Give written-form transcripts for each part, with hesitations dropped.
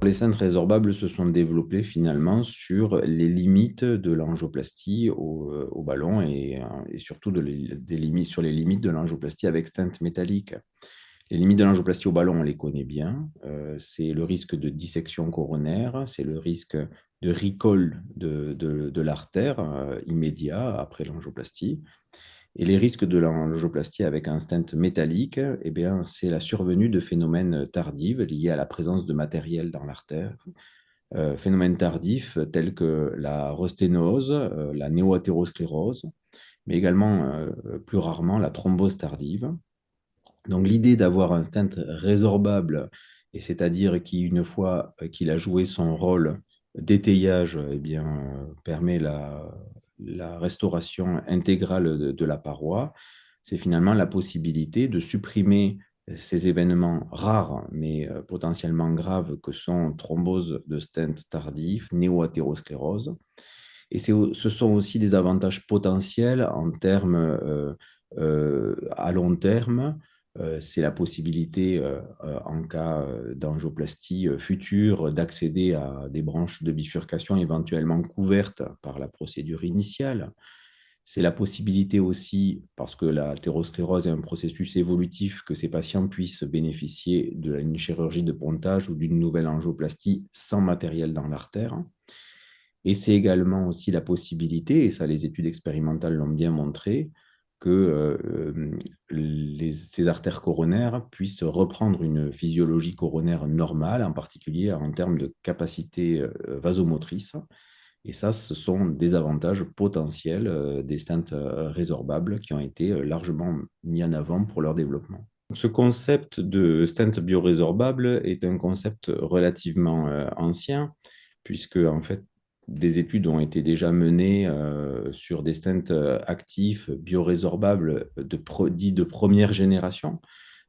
les stents résorbables se sont développés finalement sur les limites de l'angioplastie au ballon et surtout des limites, sur les limites de l'angioplastie avec stent métallique. Les limites de l'angioplastie au ballon, on les connaît bien. C'est le risque de dissection coronaire, c'est le risque de recall de l'artère immédiat après l'angioplastie. Et les risques de l'angioplastie avec un stent métallique, eh bien, c'est la survenue de phénomènes tardifs liés à la présence de matériel dans l'artère. Phénomènes tardifs tels que la rosténose, la néo-athérosclérose, mais également plus rarement la thrombose tardive. Donc l'idée d'avoir un stent résorbable, et c'est-à-dire qui, une fois qu'il a joué son rôle d'étayage, eh bien, permet la restauration intégrale de la paroi, c'est finalement la possibilité de supprimer ces événements rares, mais potentiellement graves, que sont thrombose de stent tardif, néo-athérosclérose. Et ce sont aussi des avantages potentiels en termes à long terme. C'est la possibilité, en cas d'angioplastie future, d'accéder à des branches de bifurcation éventuellement couvertes par la procédure initiale. C'est la possibilité aussi, parce que l'athérosclérose est un processus évolutif, que ces patients puissent bénéficier d'une chirurgie de pontage ou d'une nouvelle angioplastie sans matériel dans l'artère. Et c'est également aussi la possibilité, et ça les études expérimentales l'ont bien montré, que ces artères coronaires puissent reprendre une physiologie coronaire normale, en particulier en termes de capacité vasomotrice. Et ça, ce sont des avantages potentiels des stents résorbables qui ont été largement mis en avant pour leur développement. Ce concept de stent biorésorbable est un concept relativement ancien, puisque en fait, des études ont été déjà menées sur des stents actifs biorésorbables dits de première génération.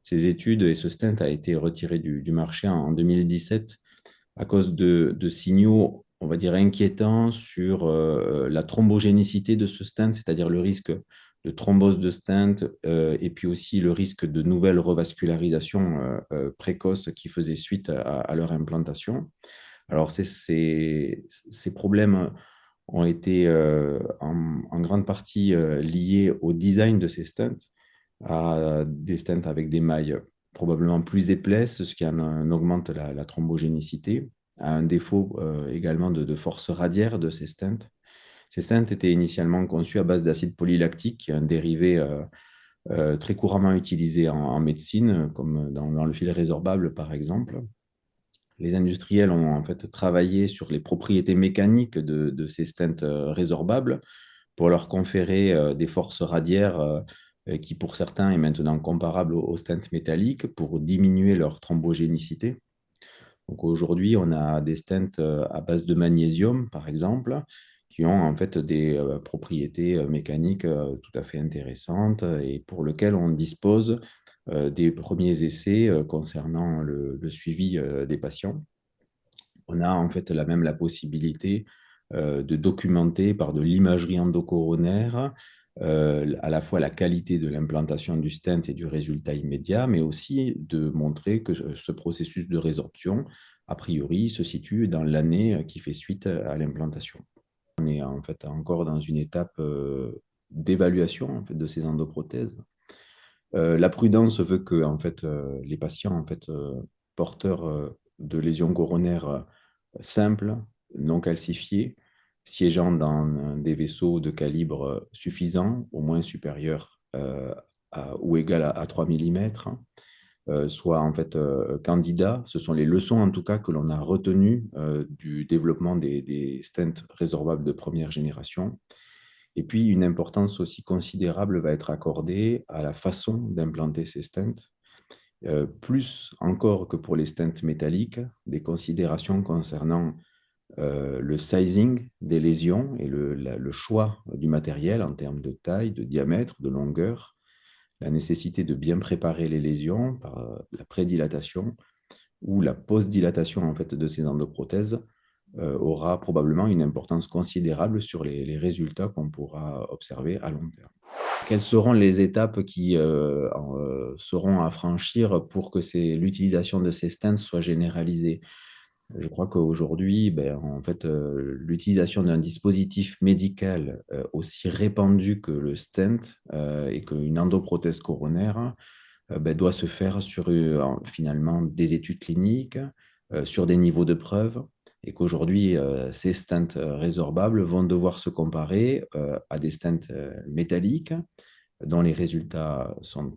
Ces études et ce stent a été retiré du marché en 2017 à cause de signaux, on va dire, inquiétants sur la thrombogénicité de ce stent, c'est-à-dire le risque de thrombose de stent et puis aussi le risque de nouvelles revascularisations précoces qui faisaient suite à leur implantation. Alors, ces problèmes ont été en grande partie liés au design de ces stents, à des stents avec des mailles probablement plus épaisses, ce qui en augmente la thrombogénicité, à un défaut également de force radiaire de ces stents. Ces stents étaient initialement conçus à base d'acide polylactique, un dérivé très couramment utilisé en médecine, comme dans le fil résorbable par exemple. Les industriels ont en fait travaillé sur les propriétés mécaniques de ces stents résorbables pour leur conférer des forces radiaires qui, pour certains, est maintenant comparable aux stents métalliques pour diminuer leur thrombogénicité. Donc aujourd'hui, on a des stents à base de magnésium, par exemple, qui ont en fait des propriétés mécaniques tout à fait intéressantes et pour lesquelles on dispose des premiers essais concernant le suivi des patients. On a en fait la possibilité de documenter par de l'imagerie endocoronaire à la fois la qualité de l'implantation du stent et du résultat immédiat, mais aussi de montrer que ce processus de résorption, a priori, se situe dans l'année qui fait suite à l'implantation. On est en fait encore dans une étape d'évaluation en fait, de ces endoprothèses. La prudence veut que en fait, les patients en fait, porteurs de lésions coronaires simples, non calcifiées, siégeant dans des vaisseaux de calibre suffisant, au moins supérieur ou égal à 3 mm, soient en fait candidats. Ce sont les leçons en tout cas que l'on a retenues du développement des stents résorbables de première génération. Et puis, une importance aussi considérable va être accordée à la façon d'implanter ces stents, plus encore que pour les stents métalliques, des considérations concernant le sizing des lésions et le choix du matériel en termes de taille, de diamètre, de longueur, la nécessité de bien préparer les lésions par la prédilatation ou la post-dilatation en fait, de ces endoprothèses aura probablement une importance considérable sur les résultats qu'on pourra observer à long terme. Quelles seront les étapes qui seront à franchir pour que l'utilisation de ces stents soit généralisée? Je crois qu'aujourd'hui, en fait, l'utilisation d'un dispositif médical aussi répandu que le stent et qu'une endoprothèse coronaire doit se faire sur finalement des études cliniques, sur des niveaux de preuve, et qu'aujourd'hui, ces stents résorbables vont devoir se comparer à des stents métalliques dont les résultats sont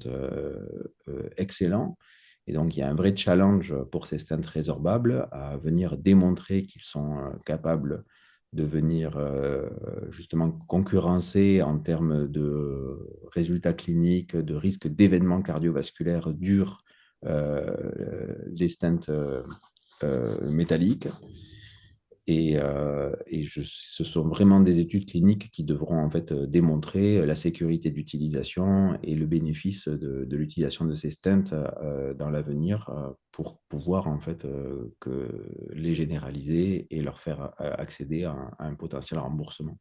excellents. Et donc, il y a un vrai challenge pour ces stents résorbables à venir démontrer qu'ils sont capables de venir justement concurrencer en termes de résultats cliniques, de risque d'événements cardiovasculaires durs, les stents métalliques. Ce sont vraiment des études cliniques qui devront en fait démontrer la sécurité d'utilisation et le bénéfice de l'utilisation de ces stents dans l'avenir pour pouvoir en fait que les généraliser et leur faire accéder à un potentiel remboursement.